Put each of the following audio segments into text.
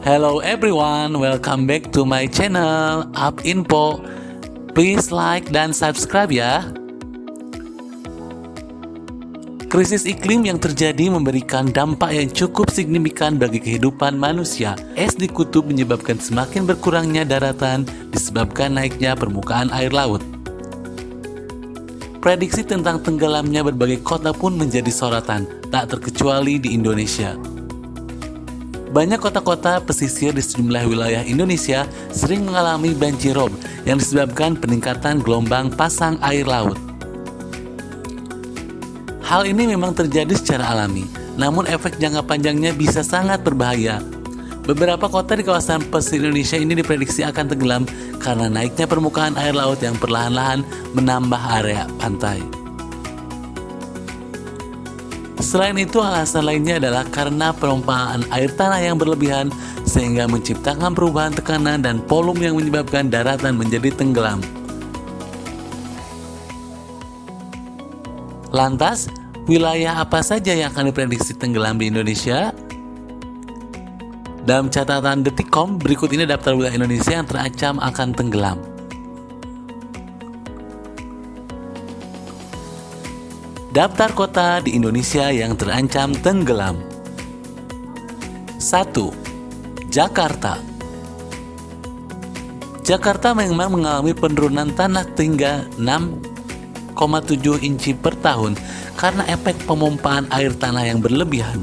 Hello everyone, welcome back to my channel Up Info. Please like dan subscribe ya. Krisis iklim yang terjadi memberikan dampak yang cukup signifikan bagi kehidupan manusia. Es di kutub menyebabkan semakin berkurangnya daratan disebabkan naiknya permukaan air laut. Prediksi tentang tenggelamnya berbagai kota pun menjadi sorotan, tak terkecuali di Indonesia. Banyak kota-kota pesisir di sejumlah wilayah Indonesia sering mengalami banjirop yang disebabkan peningkatan gelombang pasang air laut. Hal ini memang terjadi secara alami, namun efek jangka panjangnya bisa sangat berbahaya. Beberapa kota di kawasan pesisir Indonesia ini diprediksi akan tenggelam karena naiknya permukaan air laut yang perlahan-lahan menambah area pantai. Selain itu, alasan lainnya adalah karena penumpaan air tanah yang berlebihan sehingga menciptakan perubahan tekanan dan volume yang menyebabkan daratan menjadi tenggelam. Lantas, wilayah apa saja yang akan diprediksi tenggelam di Indonesia? Dalam catatan Detikcom, berikut ini daftar wilayah Indonesia yang terancam akan tenggelam. Daftar kota di Indonesia yang terancam tenggelam. 1. Jakarta. Jakarta memang mengalami penurunan tanah hingga 6,7 inci per tahun karena efek pemompaan air tanah yang berlebihan.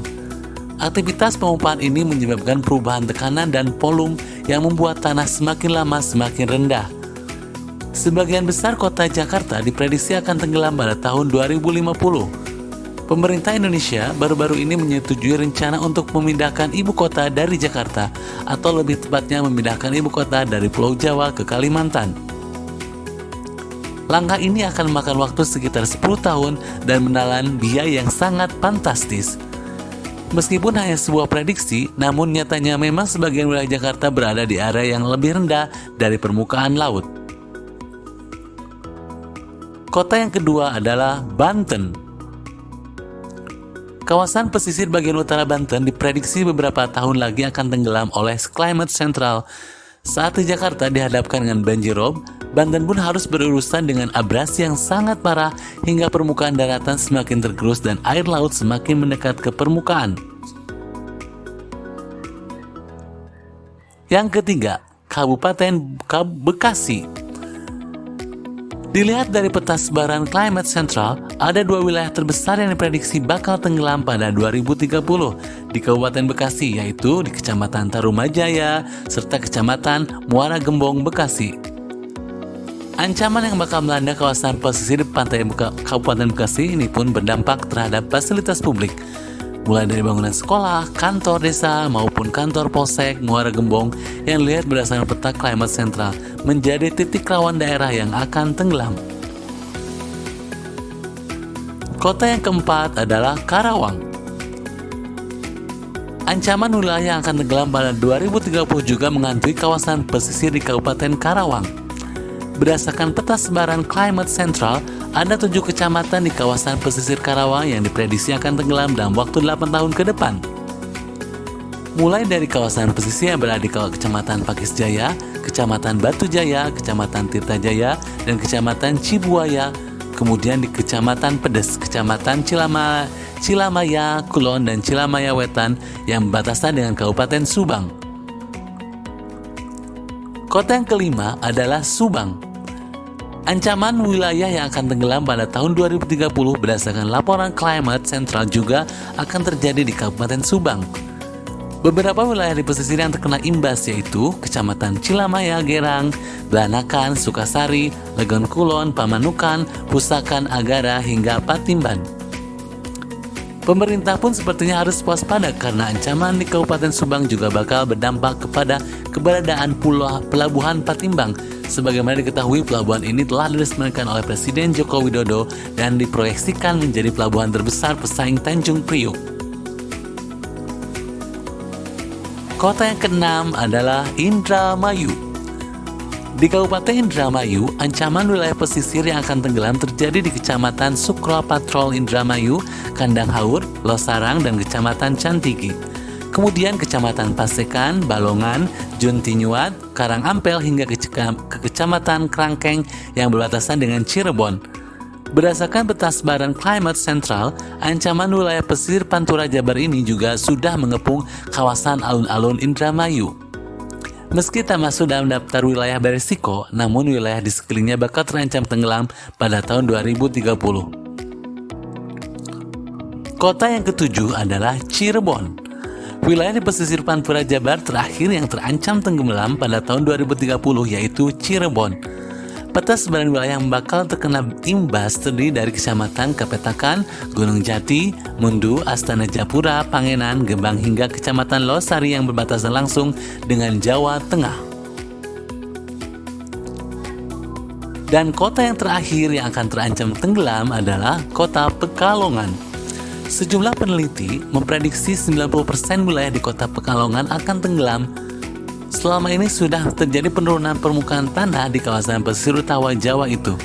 Aktivitas pemompaan ini menyebabkan perubahan tekanan dan volume yang membuat tanah semakin lama semakin rendah. Sebagian besar kota Jakarta diprediksi akan tenggelam pada tahun 2050. Pemerintah Indonesia baru-baru ini menyetujui rencana untuk memindahkan ibu kota dari Jakarta, atau lebih tepatnya memindahkan ibu kota dari Pulau Jawa ke Kalimantan. Langkah ini akan memakan waktu sekitar 10 tahun dan menelan biaya yang sangat fantastis. Meskipun hanya sebuah prediksi, namun nyatanya memang sebagian wilayah Jakarta berada di area yang lebih rendah dari permukaan laut. Kota yang kedua adalah Banten. Kawasan pesisir bagian utara Banten diprediksi beberapa tahun lagi akan tenggelam oleh Climate Central. Saat di Jakarta dihadapkan dengan banjirop, Banten pun harus berurusan dengan abrasi yang sangat parah hingga permukaan daratan semakin tergerus dan air laut semakin mendekat ke permukaan. Yang ketiga, Kabupaten Bekasi. Dilihat dari peta sebaran Climate Central, ada dua wilayah terbesar yang diprediksi bakal tenggelam pada 2030 di Kabupaten Bekasi, yaitu di Kecamatan Tarumajaya serta Kecamatan Muara Gembong, Bekasi. Ancaman yang bakal melanda kawasan pesisir pantai Kabupaten Bekasi ini pun berdampak terhadap fasilitas publik, mulai dari bangunan sekolah, kantor desa, maupun kantor polsek Muara Gembong yang dilihat berdasarkan peta Climate Central menjadi titik rawan daerah yang akan tenggelam. Kota yang keempat adalah Karawang. Ancaman wilayah yang akan tenggelam pada 2030 juga menghantui kawasan pesisir di Kabupaten Karawang. Berdasarkan peta sebaran Climate Central, ada 7 kecamatan di kawasan pesisir Karawang yang diprediksi akan tenggelam dalam waktu 8 tahun ke depan. Mulai dari kawasan pesisir yang berada di Kecamatan Pakis Jaya, Kecamatan Batu Jaya, Kecamatan Tirta Jaya, dan Kecamatan Cibuaya, kemudian di Kecamatan Pedes, Kecamatan Cilamaya Kulon, dan Cilamaya Wetan yang berbatasan dengan Kabupaten Subang. Kota yang kelima adalah Subang. Ancaman wilayah yang akan tenggelam pada tahun 2030 berdasarkan laporan Climate Central juga akan terjadi di Kabupaten Subang. Beberapa wilayah di pesisir yang terkena imbas yaitu Kecamatan Cilamaya Gerang, Belanakan, Sukasari, Legon Kulon, Pamanukan, Pusakan, Agara, hingga Patimban. Pemerintah pun sepertinya harus waspada karena ancaman di Kabupaten Subang juga bakal berdampak kepada keberadaan Pelabuhan Patimbang. Sebagaimana diketahui, pelabuhan ini telah diresmikan oleh Presiden Joko Widodo dan diproyeksikan menjadi pelabuhan terbesar pesaing Tanjung Priuk. Kota yang keenam adalah Indramayu. Di Kabupaten Indramayu, ancaman wilayah pesisir yang akan tenggelam terjadi di Kecamatan Sukro Patrol Indramayu, Kandang Haur, Losarang, dan Kecamatan Cantigi. Kemudian Kecamatan Pasekan, Balongan, Juntinyuat, Karangampel hingga ke Kecamatan Krangkeng yang berbatasan dengan Cirebon. Berdasarkan peta sebaran Climate Central, ancaman wilayah pesisir Pantura Jabar ini juga sudah mengepung kawasan alun-alun Indramayu. Meski tak masuk dalam daftar wilayah berisiko, namun wilayah di sekelilingnya bakal terancam tenggelam pada tahun 2030. Kota yang ketujuh adalah Cirebon. Wilayah di pesisir Pantura Jabar terakhir yang terancam tenggelam pada tahun 2030 yaitu Cirebon. Peta sebaran wilayah yang bakal terkena imbas terdiri dari Kecamatan Kapetakan, Gunung Jati, Mundu, Astana Japura, Pangenan, Gebang hingga Kecamatan Losari yang berbatasan langsung dengan Jawa Tengah. Dan kota yang terakhir yang akan terancam tenggelam adalah Kota Pekalongan. Sejumlah peneliti memprediksi 90% wilayah di Kota Pekalongan akan tenggelam. Selama ini sudah terjadi penurunan permukaan tanah di kawasan pesisir utara Jawa itu.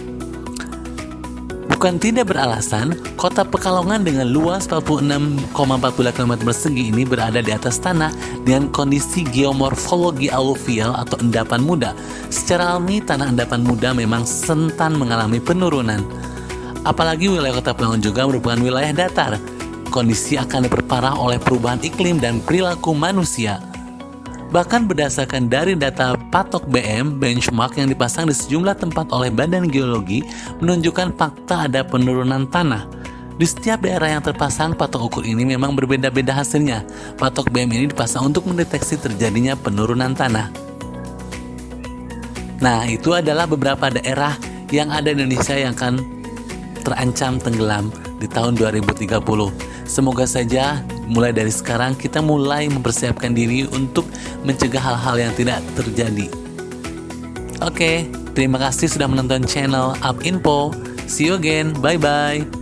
Bukan tidak beralasan, Kota Pekalongan dengan luas 46,48 km persegi ini berada di atas tanah dengan kondisi geomorfologi aluvial atau endapan muda. Secara alami, tanah endapan muda memang rentan mengalami penurunan. Apalagi wilayah Kota Pekalongan juga merupakan wilayah datar. Kondisi akan diperparah oleh perubahan iklim dan perilaku manusia. Bahkan berdasarkan dari data patok BM, benchmark yang dipasang di sejumlah tempat oleh Badan Geologi menunjukkan fakta ada penurunan tanah. Di setiap daerah yang terpasang patok ukur ini memang berbeda-beda hasilnya. Patok BM ini dipasang untuk mendeteksi terjadinya penurunan tanah. Nah, itu adalah beberapa daerah yang ada di Indonesia yang akan terancam tenggelam di tahun 2030. Semoga saja mulai dari sekarang kita mulai mempersiapkan diri untuk mencegah hal-hal yang tidak terjadi. Oke, terima kasih sudah menonton channel Up Info. See you again, bye-bye.